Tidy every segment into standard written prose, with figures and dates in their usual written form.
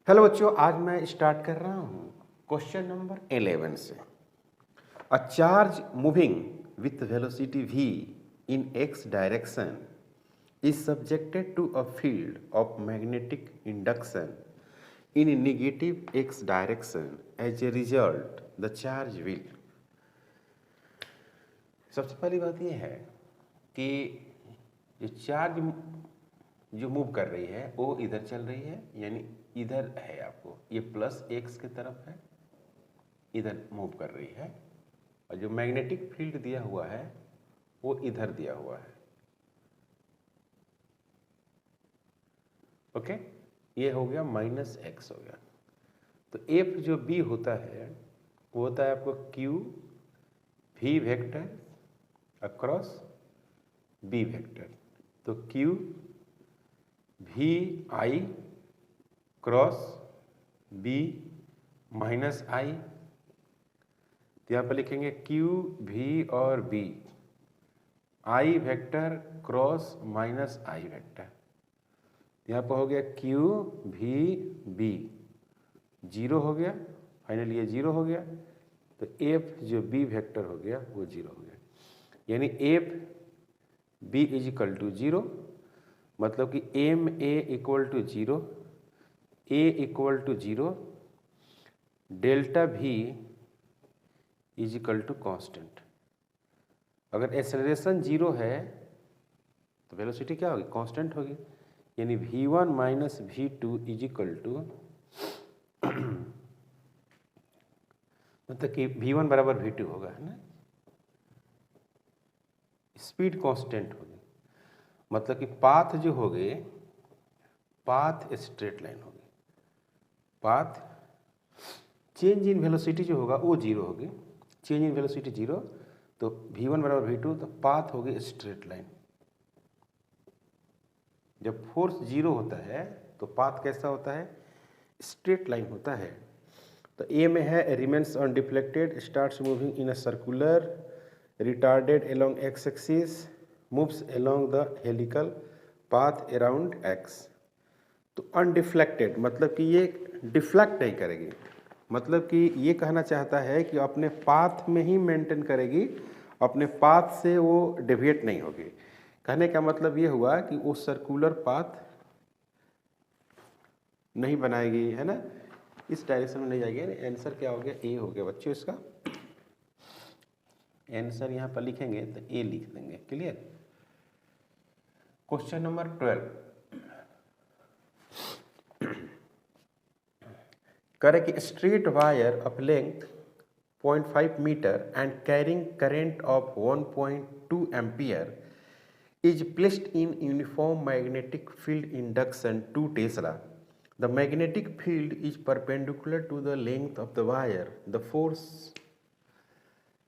Hello बच्चों, आज मैं स्टार्ट कर रहा हूँ क्वेश्चन नंबर 11 से। A charge moving with velocity v in x direction is subjected to a field of magnetic induction in negative x direction. As a result, the charge will। सबसे पहली बात यह है कि जो चार्ज जो मूव कर रही है वो इधर चल रही है, यानी इधर है, आपको ये प्लस एक्स की तरफ है, इधर मूव कर रही है। और जो मैग्नेटिक फील्ड दिया हुआ है वो इधर दिया हुआ है। ओके, ये हो गया माइनस एक्स हो गया। तो एफ जो बी होता है वो होता है आपको Q v vector across B vector. तो Q v I cross B minus I. तो यहाँ पर लिखेंगे क्यू वी और B I vector cross minus I vector. यहाँ पर हो गया क्यू वी बी, जीरो हो गया, फाइनली ये जीरो हो गया। तो एफ जो बी वेक्टर हो गया वो जीरो हो गया, यानी F B is equal to zero. मतलब कि M A equal to zero, A equal to zero, delta भी इज इक्वल टू कॉन्स्टेंट। अगर एक्सेलरेशन जीरो है तो वेलोसिटी क्या होगी? कांस्टेंट होगी, यानी v1 minus v2 is equal to मतलब कि v1 बराबर v2 होगा, है ना। स्पीड कांस्टेंट होगी, मतलब कि पाथ जो होगी, पाथ स्ट्रेट लाइन होगी। पाथ चेंज इन वेलोसिटी जो होगा वो जीरो होगी, चेंज इन वेलोसिटी जीरो, तो v1 बराबर v2, तो पाथ होगी स्ट्रेट लाइन। जब फोर्स जीरो होता है तो पाथ कैसा होता है? स्ट्रेट लाइन होता है। तो ए में है remains undeflected, starts moving in a circular, retarded along x axis, moves along the helical path around x. तो अनडिफ्लेक्टेड मतलब कि ये डिफ्लेक्ट नहीं करेगी, मतलब कि ये कहना चाहता है कि अपने पाथ में ही मेंटेन करेगी, अपने पाथ से वो डेविएट नहीं होगी। कहने का मतलब ये हुआ कि वो सर्कुलर पाथ नहीं बनाएगी, है ना, इस डायरेक्शन में नहीं जाएगी। आंसर क्या हो गया? ए हो गया बच्चों। इसका आंसर यहाँ पर लिखेंगे तो ए लिख देंगे। क्लियर? क्वेश्चन नंबर 12, करे कि straight wire of length 0.5 metre and carrying current of 1.2 ampere is placed in uniform magnetic field induction 2 Tesla. The magnetic field is perpendicular to the length of the wire. The force,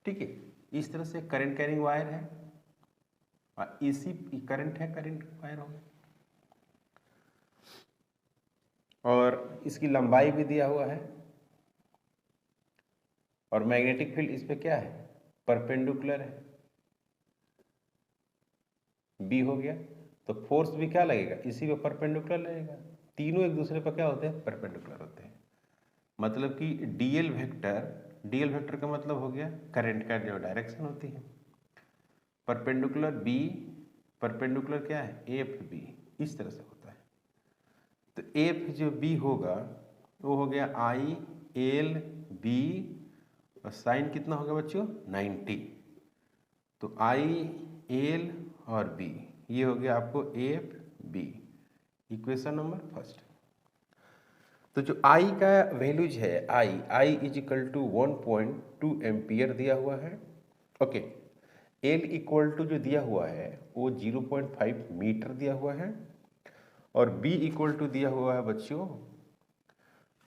ठीक है, इस तरह से current carrying wire है और इसी current है, current wire हो, और इसकी लंबाई भी दिया हुआ है, और मैग्नेटिक फील्ड इस पे क्या है? परपेंडिकुलर है, बी हो गया। तो फोर्स भी क्या लगेगा? इसी पे परपेंडिकुलर लगेगा। तीनों एक दूसरे पर क्या होते हैं? परपेंडिकुलर होते हैं। मतलब कि डीएल वेक्टर का मतलब हो गया करंट का जो डायरेक्शन होती है। परपेंडिकुलर बी, परपेंडिकुलर क्या है? एफ बी, इस तरह से होता है। तो एफ जो बी होगा वो हो गया आई एल बी, और साइन कितना होगा बच्चों? 90। तो आई एल और बी, ये हो गया आपको F B, equation number first. तो जो आई का वैल्यूज है, I is equal to 1.2 ampere दिया हुआ है। ओके, एल इक्वल टू जो दिया हुआ है वो 0.5 मीटर दिया हुआ है, और बी इक्वल टू दिया हुआ है बच्चों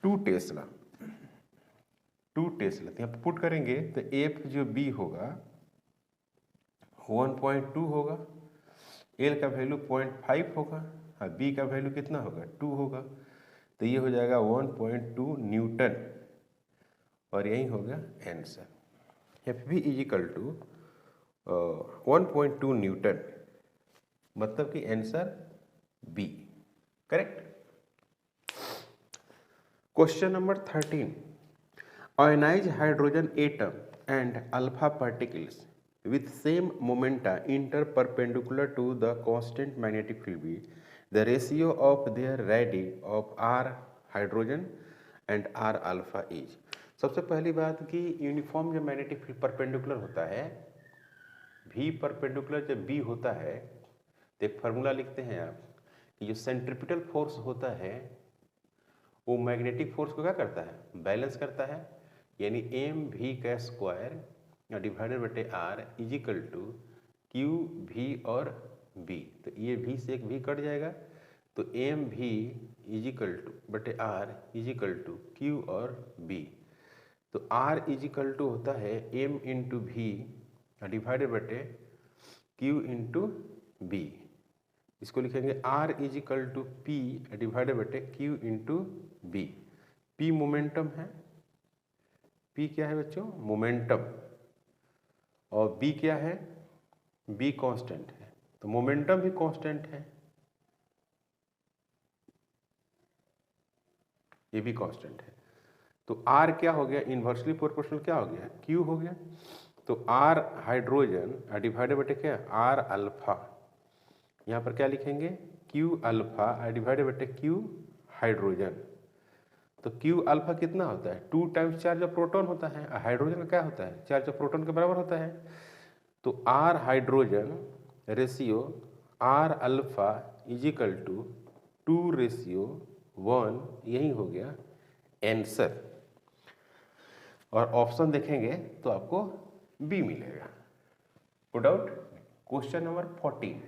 2 टेस्ला। 2 टेस्ला तो यहाँ पुट करेंगे तो एफ जो बी होगा 1.2 होगा, एल का वैल्यू 0.5 होगा, और बी का वैल्यू कितना होगा? 2 होगा। तो ये हो जाएगा 1.2 न्यूटन, और यही हो गया answer. F B is equal to 1.2 newton, मतलब कि answer B correct. Question number 13, ionized hydrogen atom and alpha particles with same momenta enter perpendicular to the constant magnetic field B. The ratio of their radii of R hydrogen and R alpha is. सबसे पहली बात कि uniform जो magnetic field perpendicular होता है, V perpendicular जब B होता है तो एक फार्मूला लिखते हैं आप कि जो सेंट्रिपिटल फोर्स होता है वो मैग्नेटिक फोर्स को क्या करता है, बैलेंस करता है। यानी एम वी का स्क्वायर डिवाइडेड बटे R is equal to Q v और बी। तो ये भी से एक भी कट जाएगा, तो M v is equal to बटे R is equal to Q और बी। तो आर इज इक्वल टू होता है एम इंटू वी डिवाइडेड बटे क्यू इंटू बी। इसको लिखेंगे R is equal to p divided बटे Q into B. P momentum है, पी क्या है बच्चों, मोमेंटम, और बी क्या है, बी कांस्टेंट है। तो मोमेंटम भी कांस्टेंट है, ये भी कांस्टेंट है। तो आर क्या हो गया, इन्वर्सली प्रोपोर्शनल क्या हो गया, क्यू हो गया। तो आर हाइड्रोजन डिवाइडेड बटे क्या, आर अल्फा। यहाँ पर क्या लिखेंगे, क्यू अल्फा डिवाइडेड बटे क्यू हाइड्रोजन। तो क्यू अल्फा कितना होता है, 2 टाइम्स चार्ज ऑफ प्रोटॉन होता है, हाइड्रोजन का क्या होता है, चार्ज ऑफ प्रोटॉन के बराबर होता है। तो R hydrogen ratio R alpha is equal to 2:1, यही हो गया आंसर। और ऑप्शन देखेंगे तो आपको बी मिलेगा। पुट आउट क्वेश्चन नंबर 14,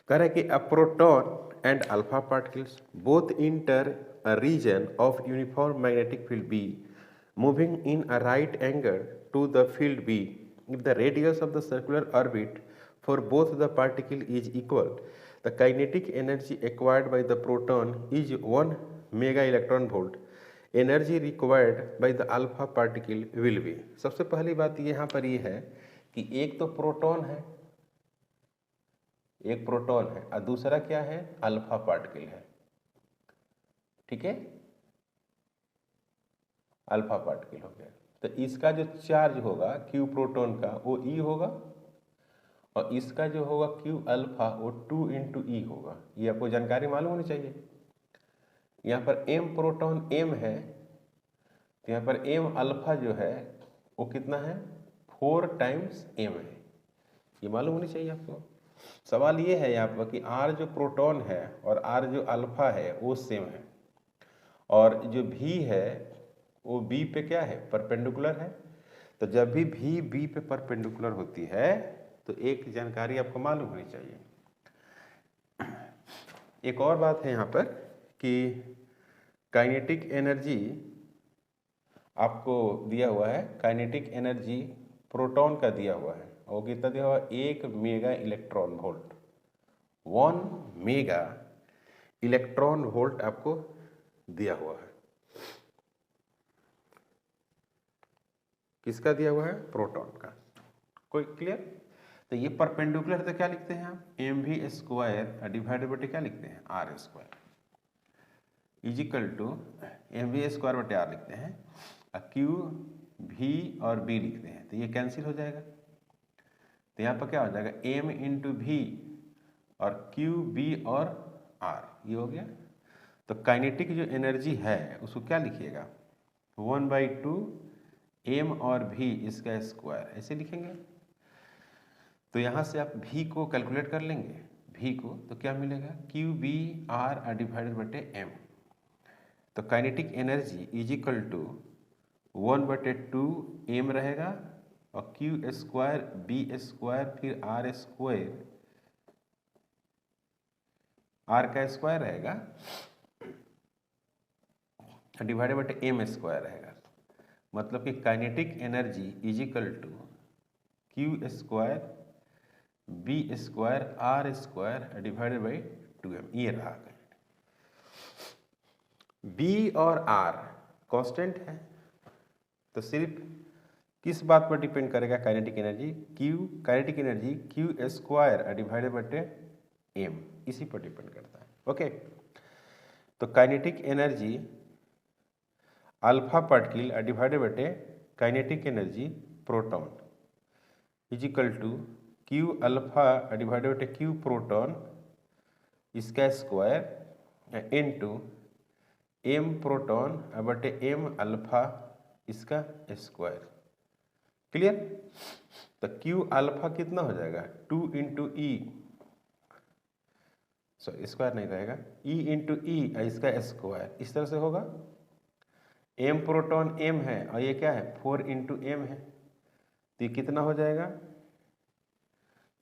कह रहा है कि a proton and alpha particles both enter a region of uniform magnetic field B moving in a right angle to the field B if the radius of the circular orbit for both the particle is equal. The kinetic energy acquired by the proton is 1 mega electron volt. Energy required by the alpha particle will be. सबसे पहली बात यहाँ पर ये है कि एक तो प्रोटॉन है, एक प्रोटॉन है, और दूसरा क्या है, अल्फा पार्टिकल है। ठीक है, अल्फा पार्टिकल हो गया। तो इसका जो चार्ज होगा क्यू प्रोटॉन का वो ई होगा, और इसका जो होगा क्यू अल्फा वो 2 इंटू ई होगा। ये आपको जानकारी मालूम होनी चाहिए। यहाँ पर एम प्रोटॉन एम है, तो यहाँ पर एम अल्फा जो है वो कितना है, 4 टाइम्स एम है। ये मालूम होनी चाहिए आपको। सवाल ये है यहाँ पर कि आर जो प्रोटॉन है और आर जो अल्फा है वो सेम है, और जो भी है वो बी पे क्या है, परपेंडिकुलर है। तो जब भी बी पे परपेंडिकुलर होती है तो एक जानकारी आपको मालूम होनी चाहिए। एक और बात है यहाँ पर कि काइनेटिक एनर्जी आपको दिया हुआ है, काइनेटिक एनर्जी प्रोटॉन का दिया हुआ है, और कितना दिया हुआ है, 1 mega electron volt. 1 mega electron volt आपको दिया हुआ है। किसका दिया हुआ है, प्रोटॉन का। कोई क्लियर। तो ये परपेंडिकुलर तो क्या लिखते हैं आप, एम वी स्क्वायर डिवाइडेड बटे क्या लिखते हैं, R square is equal to M V square बटे आर लिखते हैं, क्यू भी और बी लिखते हैं। तो ये कैंसिल हो जाएगा। तो यहाँ पर क्या हो जाएगा, एम इंटू भी और क्यू बी और आर, ये हो गया। तो काइनेटिक जो एनर्जी है उसको क्या लिखिएगा, 1/2 एम और भी इसका स्क्वायर, ऐसे लिखेंगे। तो यहाँ से आप भी को कैलकुलेट कर लेंगे, भी को, तो क्या मिलेगा, क्यू बी आर डिवाइडेड बटे एम। तो kinetic energy is equal to 1/2 M रहेगा, और क्यू स्क्वायर बी स्क्वायर फिर आर स्क्वायर, आर का स्क्वायर रहेगा डिवाइडेड बटे एम स्क्वायर रहेगा। मतलब कि kinetic energy is equal to Q square B square R square divided by 2m, ये रहा। बी और आर कांस्टेंट है, तो सिर्फ किस बात पर डिपेंड करेगा, kinetic energy, Q, kinetic energy Q square divided बटे एम, इसी पर डिपेंड करता है। ओके, तो kinetic energy alpha particle divided बटे kinetic energy proton is equal to Q alpha divided बटे क्यू प्रोटॉन इसका स्क्वायर इनटू एम प्रोटॉन बटे एम अल्फा इसका स्क्वायर। क्लियर? तो क्यू अल्फा कितना हो जाएगा 2 इंटू ई, सॉरी स्क्वायर नहीं रहेगा, ई इंटू ई इसका स्क्वायर इस तरह से होगा। एम प्रोटॉन एम है और ये क्या है 4 इंटू एम है, तो ये कितना हो जाएगा,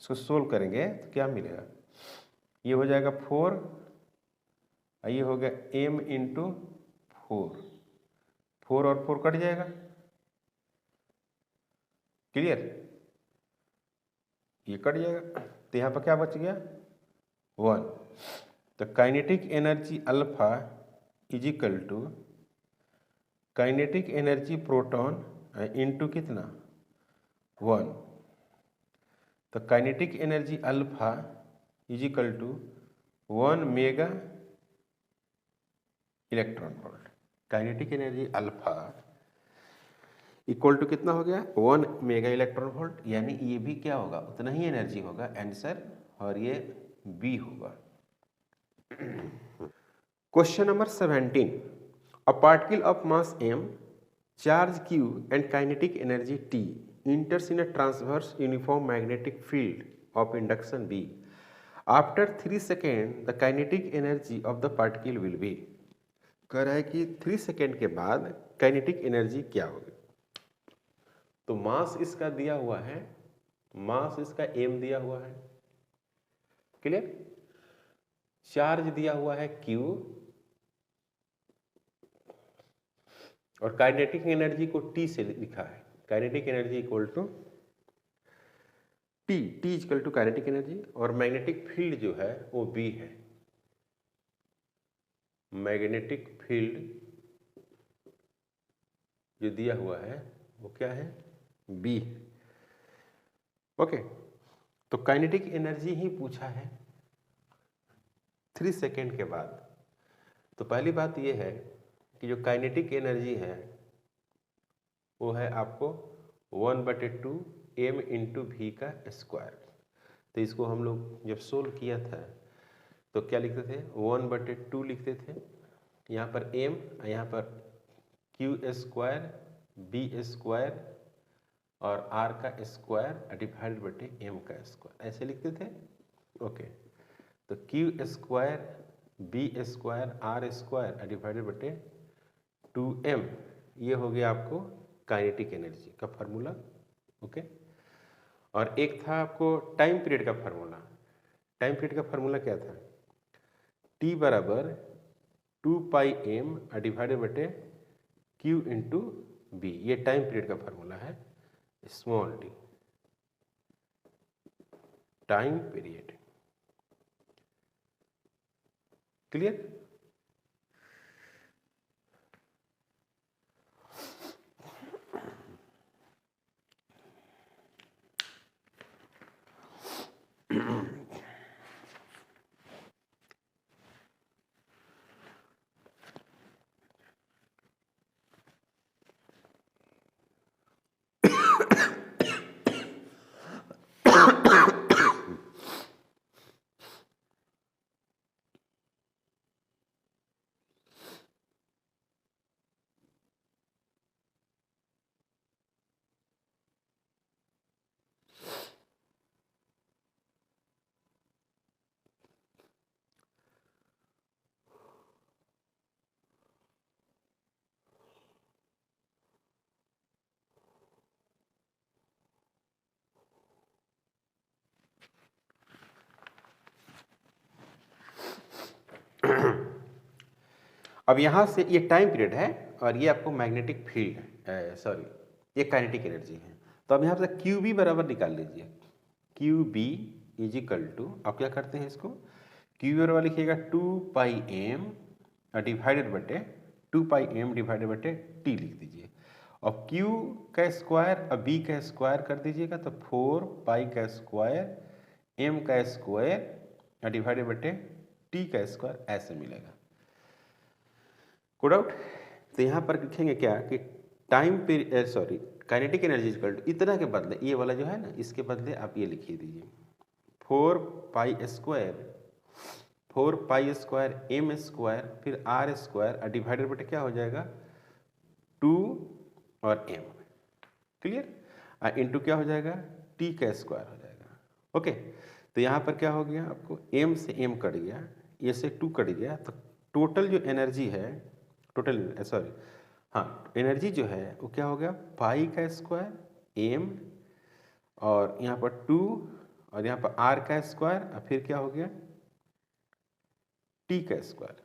इसको सोल्व करेंगे तो क्या मिलेगा, ये हो जाएगा 4 और ये हो गया एम इंटू 4 और 4 कट जाएगा। क्लियर? ये कट जाएगा तो यहाँ पर क्या बच गया 1। तो kinetic energy alpha is equal to kinetic energy proton into कितना 1। तो kinetic energy alpha is equal to 1 mega electron volt. Kinetic energy alpha equal to कितना हो गया 1 मेगा इलेक्ट्रॉन वोल्ट, यानी ये भी क्या होगा उतना ही एनर्जी होगा आंसर, और ये बी होगा। Question number 17, a particle of mass m, charge q and kinetic energy T enters in a transverse uniform magnetic field of induction B. After 3 seconds, the kinetic energy of the particle will be। कह रहा है कि 3 second के बाद kinetic energy क्या होगी। तो मास इसका दिया हुआ है, मास इसका m दिया हुआ है, क्लियर? चार्ज दिया हुआ है q और काइनेटिक एनर्जी को T से लिखा है। Kinetic energy equal to T, T equal to kinetic energy, और मैग्नेटिक फील्ड जो है वो B है। मैग्नेटिक फील्ड जो दिया हुआ है वो क्या है B। ओके, तो काइनेटिक एनर्जी ही पूछा है 3 सेकेंड के बाद। तो पहली बात ये है कि जो काइनेटिक एनर्जी है वो है आपको 1/2 m इंटू वी का स्क्वायर। तो इसको हम लोग जब सोल्व किया था तो क्या लिखते थे 1/2 लिखते थे, यहाँ पर m, यहाँ पर q स्क्वायर b स्क्वायर और r का स्क्वायर डिवाइड बटे m का स्क्वायर, ऐसे लिखते थे। ओके, तो q square b square r square divided बटे 2m, ये हो गया आपको काइनेटिक एनर्जी का फार्मूला। ओके, और एक था आपको टाइम पीरियड का फार्मूला। टाइम पीरियड का फार्मूला क्या था, t बराबर 2 पाई m डिवाइडेड बटे q इंटू बी, ये टाइम पीरियड का फार्मूला है, small t, time period. Clear? अब यहाँ से ये टाइम पीरियड है और ये आपको मैग्नेटिक फील्ड है, सॉरी ये काइनेटिक एनर्जी है। तो अब यहाँ से क्यू बी बराबर निकाल लीजिए, Q B is equal to, आप क्या करते हैं इसको क्यू बराबर लिखिएगा 2 पाई एम डिवाइडेड बटे 2 पाई एम डिवाइडेड बटे टी लिख दीजिए, और क्यू का स्क्वायर और बी का स्क्वायर कर दीजिएगा तो 4 पाई का स्क्वायर एम का स्क्वायर डिवाइडेड बटे टी का स्क्वायर, ऐसे मिलेगा। कोड आउट। तो यहाँ पर लिखेंगे क्या कि time period sorry kinetic energy equal to इतना के बदले ये वाला जो है ना इसके बदले आप ये लिखिए दीजिए 4 पाई स्क्वायर एम स्क्वायर फिर आर स्क्वायर डिवाइडेड बटे क्या हो जाएगा 2 और m क्लियर इंटू क्या हो जाएगा t का स्क्वायर हो जाएगा। ओके तो यहाँ पर क्या हो गया आपको m से m कट गया ये से 2 कट गया तो टोटल जो एनर्जी है टोटल सॉरी हाँ एनर्जी जो है वो क्या हो गया पाई का स्क्वायर m और यहाँ पर 2 और यहाँ पर r का स्क्वायर और फिर क्या हो गया t का स्क्वायर।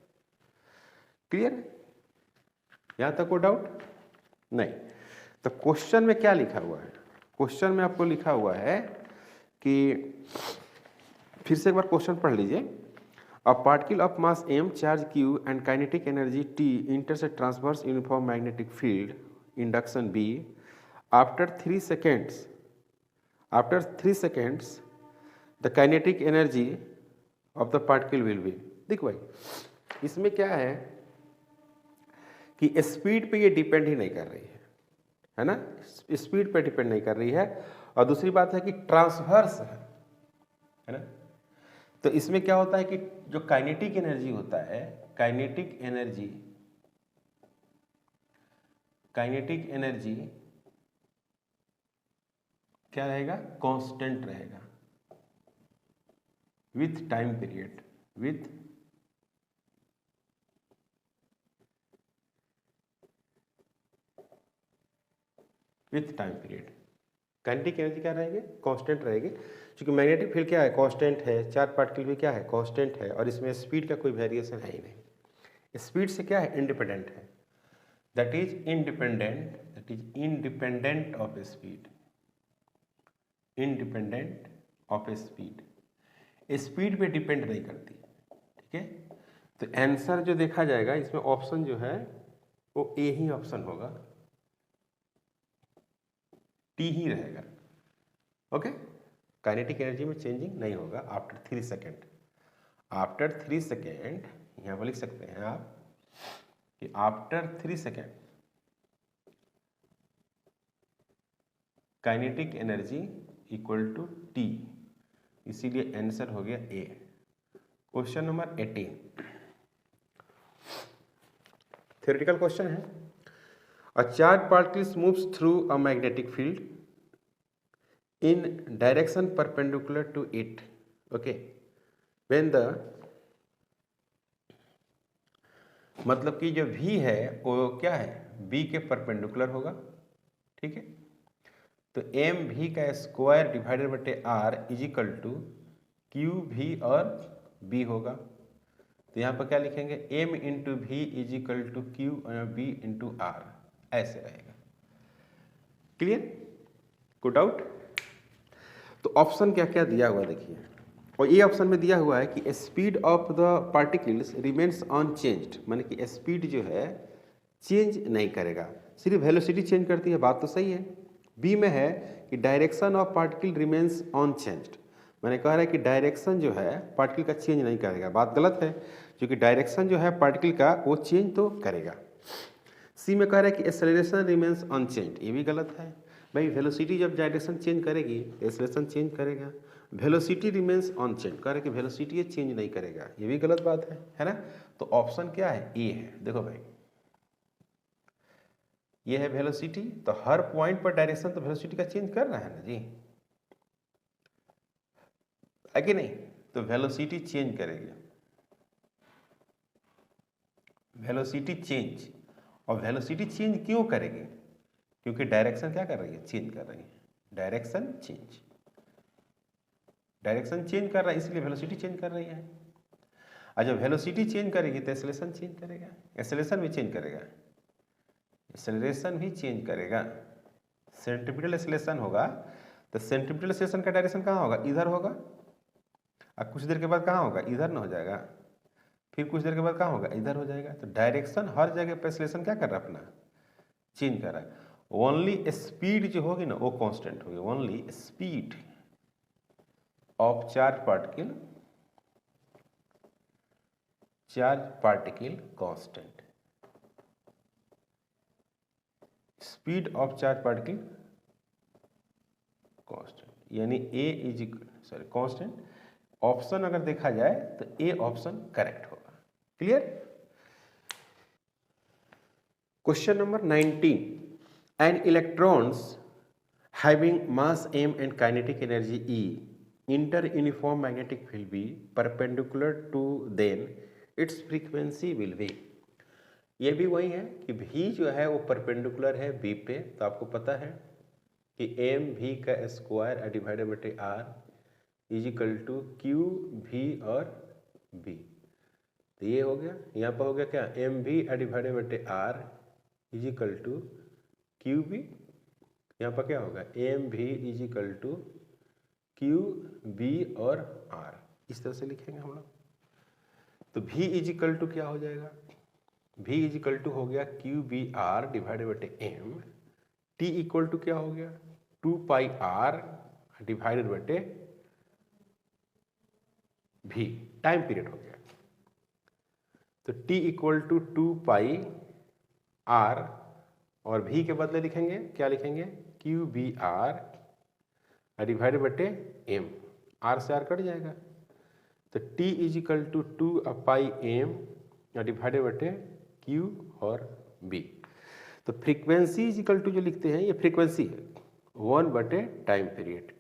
क्लियर यहाँ तक को डाउट नहीं। तो क्वेश्चन में क्या लिखा हुआ है क्वेश्चन में आपको लिखा हुआ है कि फिर से एक बार क्वेश्चन पढ़ लीजिए a particle of mass m charge q and kinetic energy t इंटर्स A transverse uniform magnetic field induction b after 3 seconds the kinetic energy of the particle will be. देखो भाई इसमें क्या है कि स्पीड पे ये डिपेंड ही नहीं कर रही है ना स्पीड पे डिपेंड नहीं कर रही है और दूसरी बात है कि ट्रांसवर्स है ना। तो इसमें क्या होता है कि जो काइनेटिक एनर्जी होता है काइनेटिक एनर्जी क्या रहेगा कांस्टेंट रहेगा with time period with time period kinetic energy क्या रहेगी कांस्टेंट रहेगी क्योंकि मैग्नेटिक फील्ड क्या है कांस्टेंट है चार पार्टिकल भी क्या है कांस्टेंट है और इसमें स्पीड का कोई वेरिएशन है ही नहीं स्पीड से क्या है इंडिपेंडेंट है that is independent of speed speed पे डिपेंड नहीं करती। ठीक है तो आंसर जो देखा जाएगा इसमें ऑप्शन जो है वो ए ही ऑप्शन होगा टी ही रहेगा। ओके काइनेटिक एनर्जी में चेंजिंग नहीं होगा आफ्टर 3 सेकेंड यहाँ पर लिख सकते हैं आप कि after 3 second kinetic energy equal to T इसीलिए आंसर हो गया A. Question number 18 theoretical question है A charged particles moves through a magnetic field in direction perpendicular to it. Okay, when the मतलब कि जो V है वो क्या है B के परपेंडिकुलर होगा। ठीक है तो एम भी का स्क्वायर डिवाइडेड बटे R is equal to Q V और B होगा। तो यहाँ पर क्या लिखेंगे M into V is equal to Q B into R ऐसे रहेगा। क्लियर गुड आउट। तो ऑप्शन क्या क्या दिया हुआ देखिए और ये ऑप्शन में दिया हुआ है कि speed of the particles remains unchanged माने कि स्पीड जो है चेंज नहीं करेगा सिर्फ वेलोसिटी चेंज करती है बात तो सही है। बी में है कि direction of particle remains unchanged मैंने कह रहा है कि डायरेक्शन जो है पार्टिकल का चेंज नहीं करेगा बात गलत है क्योंकि डायरेक्शन जो है पार्टिकल का वो चेंज तो करेगा। सी में कह रहा है कि एक्सेलरेशन रिमेन्स अनचेंज्ड ये भी गलत है भाई वेलोसिटी जब डायरेक्शन चेंज करेगी एक्सेलरेशन चेंज करेगा वेलोसिटी रिमेन्स अनचेंज कह रहा है कि वेलोसिटी ये चेंज नहीं करेगा ये भी गलत बात है ना। तो ऑप्शन क्या है ए है। देखो भाई ये है वेलोसिटी तो हर पॉइंट पर डायरेक्शन तो वेलोसिटी का चेंज कर रहा है ना जी है कि नहीं। तो वेलोसिटी चेंज करेगी वेलोसिटी चेंज और वेलोसिटी चेंज क्यों करेगी क्योंकि डायरेक्शन क्या कर रही है चेंज कर रही है डायरेक्शन चेंज कर रहा है इसलिए वेलोसिटी चेंज कर रही है। और जब वेलोसिटी चेंज करेगी तो एक्सेलरेशन चेंज करेगा एक्सेलरेशन भी चेंज करेगा सेंट्रीपिटल एक्सेलरेशन होगा तो सेंट्रीपिटल एक्सेलरेशन का डायरेक्शन कहाँ होगा इधर होगा और कुछ देर के बाद कहाँ होगा इधर ना हो जाएगा फिर कुछ देर के बाद कहाँ होगा इधर हो जाएगा। तो डायरेक्शन हर जगह पर एक्सेलरेशन क्या कर रहा है अपना चेंज कर रहा है। ओनली स्पीड जो होगी ना वो कांस्टेंट होगी only speed of charge particle constant speed of charge particle constant, यानी ए इज कांस्टेंट। ऑप्शन अगर देखा जाए तो ए ऑप्शन करेक्ट होगा। Clear? Question number 19, N electrons having mass m and kinetic energy E enter uniform magnetic field B perpendicular to then its frequency will be। ये भी वही है कि V जो है वो परपेंडिकुलर है B पे, तो आपको पता है कि एम V का स्क्वायर डिवाइडेड बटे R is equal to Q V और B। तो ये हो गया, यहाँ पर हो गया क्या, एम V डिवाइडेड बटे R is equal to Q B। यहाँ पर क्या होगा, M V is equal to Q B और R, इस तरह से लिखेंगे हम लोग। तो V इज इक्वल टू क्या हो जाएगा, V इज इक्वल टू हो गया क्यू बी आर डिवाइडेड बटे एम। T इक्वल टू क्या हो गया, 2 पाई R डिवाइडेड बटे V, टाइम पीरियड हो गया। तो T equal to 2 pi R और V के बदले लिखेंगे क्या, लिखेंगे क्यू बी आर डिवाइडेड बटे एम, R से R कट जाएगा। तो T is equal to 2 pi M divided बटे क्यू और B। तो फ्रीक्वेंसी इज इक्वल टू जो लिखते हैं, ये फ्रीक्वेंसी है 1 बटे time period.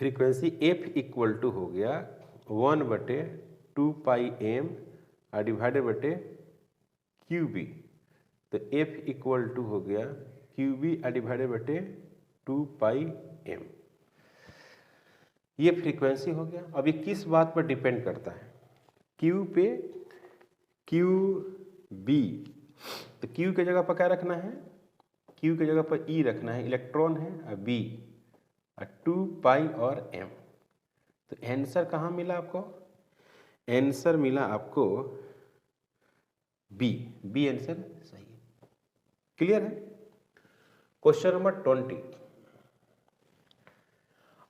Frequency F equal to हो गया 1 बटे 2 पाई एम डिवाइडेड बटे क्यू बी। तो F इक्वल टू हो गया क्यू बी डिवाइडेड बटे 2 पाई एम। ये फ्रीक्वेंसी हो गया। अब ये किस बात पर डिपेंड करता है, Q पे, क्यू बी। तो Q के जगह पर क्या रखना है, Q के जगह पर E रखना है, इलेक्ट्रॉन है, और B 2 पाई और M। तो आंसर कहाँ मिला आपको, आंसर मिला आपको B आंसर सही है। क्लियर है? Question number 20,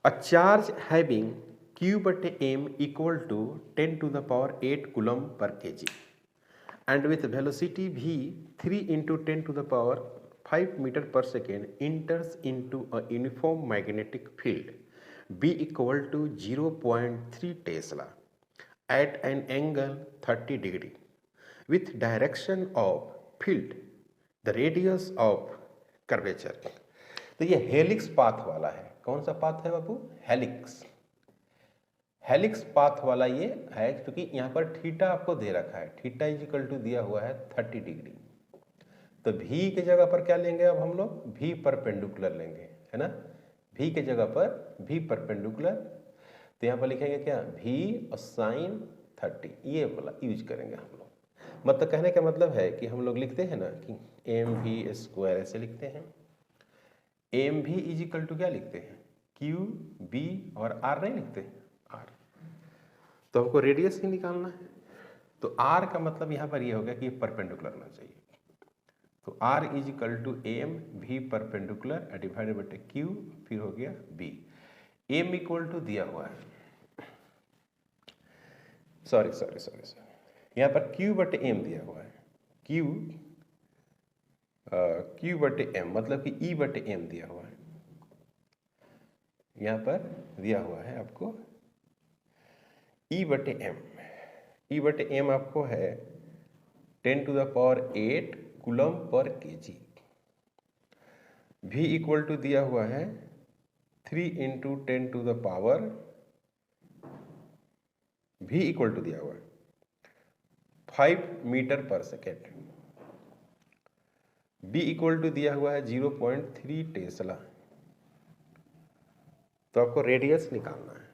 a charge having q बटे m equal to 10 to the power 8 coulomb per kg and with velocity v 3 into 10 to the power 5 meter per second enters into a uniform magnetic field b equal to 0.3 Tesla at an angle 30 degree with direction of field the radius of curvature। तो ये helix path वाला है। कौन सा path है बाबू, helix path वाला ये है, क्योंकि यहाँ पर थीटा आपको दे रखा है, थीटा इज इक्वल टू दिया हुआ है 30 डिग्री। तो V के जगह पर क्या लेंगे अब हम लोग, V परपेंडिकुलर लेंगे, है ना। V के जगह पर V परपेंडिकुलर, तो यहाँ पर लिखेंगे क्या, V और साइन 30, ये वाला यूज करेंगे हम लोग। मतलब कहने का मतलब है कि हम लोग लिखते हैं ना कि एम V स्क्वायर ऐसे लिखते हैं, एम भी इज इक्वल टू क्या लिखते हैं, क्यू बी और आर नहीं लिखते, आर। तो हमको रेडियस ही निकालना है, तो आर का मतलब यहाँ पर ये हो गया कि ये परपेंडिकुलर होना चाहिए। तो R is equal to M V perpendicular divided बटे क्यू, फिर हो गया बी। एम इक्वल टू दिया हुआ है, सॉरी यहाँ पर क्यू बटे एम दिया हुआ है, क्यू बटे एम मतलब कि ई बटे एम दिया हुआ है। यहाँ पर दिया हुआ है आपको ई बटे एम आपको है 10 to the power 8 कूलम पर केजी। V इक्वल टू दिया हुआ है 3 into 10 to the power, V equal to दिया हुआ है 5 मीटर पर सेकेंड। B इक्वल टू दिया हुआ है 0.3 टेस्ला। तो आपको रेडियस निकालना है,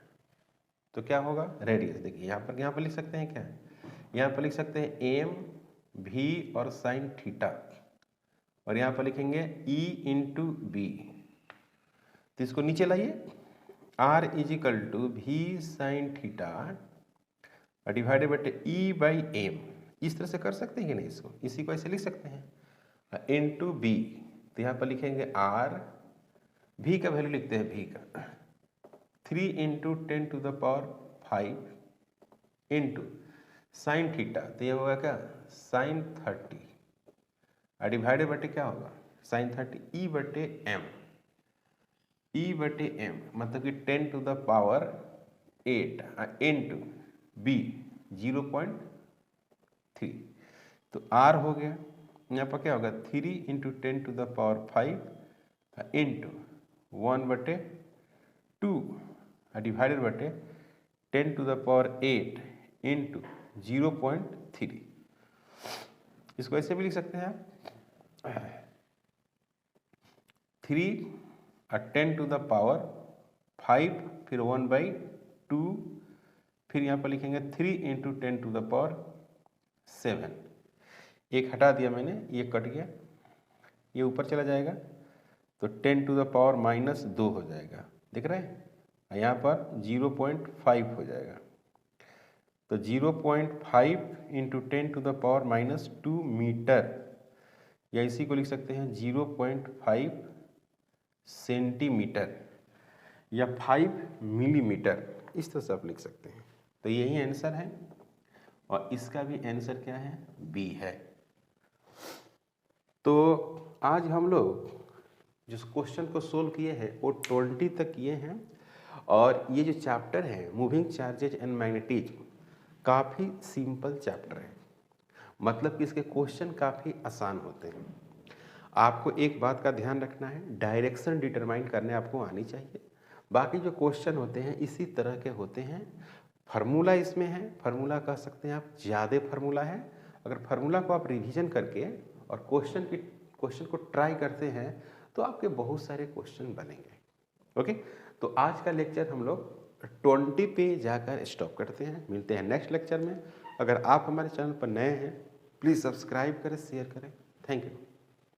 तो क्या होगा रेडियस, देखिए यहाँ पर लिख सकते हैं क्या, यहाँ पर लिख सकते हैं एम भी और साइन थीटा, और यहाँ पर लिखेंगे E इंटू बी। तो इसको नीचे लाइए, R इज इक्वल टू भी साइन थीटा डिवाइडेड बटे E बाई एम। इस तरह से कर सकते हैं कि नहीं, इसको इसी को ऐसे लिख सकते हैं, इंटू बी। तो यहाँ पर लिखेंगे R, भी का वैल्यू लिखते हैं, भी का 3 into 10 to the power 5 into sine theta, तो ये होगा क्या साइन 30 और डिवाइडेड बटे क्या होगा साइन 30 ई बटे एम, ई बटे एम मतलब कि 10 to the power 8 into B 0.3, तो आर हो गया यहाँ पर क्या होगा 3 into 10 to the power 5 into 1/2 divided बटे 10 टू द पावर 8 इंटू 0.3। इसको ऐसे भी लिख सकते हैं आप 3 और 10 टू द पावर 5 फिर 1/2 फिर यहाँ पर लिखेंगे 3 इंटू 10 टू द पावर 7। एक हटा दिया मैंने, ये कट गया, ये ऊपर चला जाएगा तो 10 टू द पावर -2 हो जाएगा, दिख रहा है। यहाँ पर 0.5 हो जाएगा, तो 0.5 into 10 to the power -2 metre, या इसी को लिख सकते हैं 0.5 सेंटीमीटर या 5 मिलीमीटर, इस तरह से आप लिख सकते हैं। तो यही आंसर है और इसका भी आंसर क्या है बी है। तो आज हम लोग जिस क्वेश्चन को सोल्व किए हैं वो 20 तक किए हैं और ये जो चैप्टर है मूविंग चार्जेज एंड मैग्नेटिज्म काफ़ी सिंपल चैप्टर है, मतलब कि इसके क्वेश्चन काफ़ी आसान होते हैं। आपको एक बात का ध्यान रखना है, डायरेक्शन डिटरमाइन करने आपको आनी चाहिए। बाकी जो क्वेश्चन होते हैं इसी तरह के होते हैं। फार्मूला इसमें है, फार्मूला कह सकते हैं आप, ज़्यादा फार्मूला है। अगर फार्मूला को आप रिवीजन करके और क्वेश्चन को ट्राई करते हैं तो आपके बहुत सारे क्वेश्चन बनेंगे। ओके, तो आज का लेक्चर हम लोग 20 पे जाकर स्टॉप करते हैं। मिलते हैं नेक्स्ट लेक्चर में। अगर आप हमारे चैनल पर नए हैं प्लीज़ सब्सक्राइब करें, शेयर करें। Thank you.